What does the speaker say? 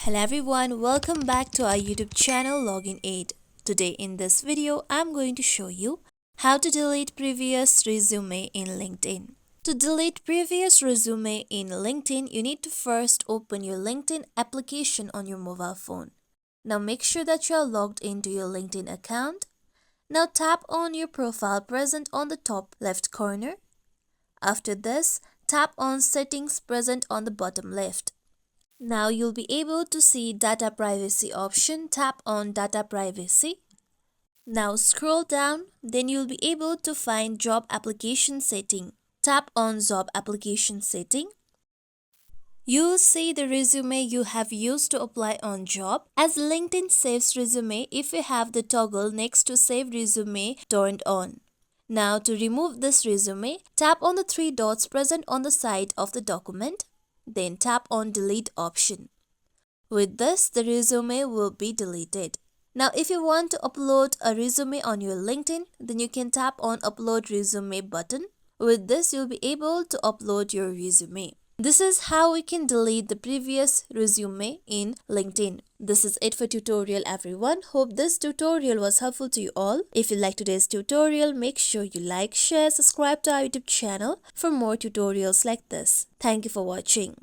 Hello everyone, welcome back to our YouTube channel Login Aid. Today in this video, I'm going to show you how to delete previous resume in LinkedIn. To delete previous resume in LinkedIn, you need to first open your LinkedIn application on your mobile phone. Now make sure that you are logged into your LinkedIn account. Now tap on your profile present on the top left corner. After this, tap on settings present on the bottom left. Now you'll be able to see data privacy option. Tap on data privacy. Now scroll down, then you'll be able to find job application setting. Tap on job application setting. You'll see the resume you have used to apply on job. As LinkedIn saves resume if you have the toggle next to save resume turned on. Now to remove this resume, tap on the three dots present on the side of the document. Then tap on delete option. With this, the resume will be deleted. Now if you want to upload a resume on your LinkedIn, then you can tap on upload resume button. With this, you'll be able to upload your resume. This is how we can delete the previous resume in LinkedIn. This is it for tutorial everyone. Hope this tutorial was helpful to you all. If you like today's tutorial, make sure you like, share, subscribe to our YouTube channel for more tutorials like this. Thank you for watching.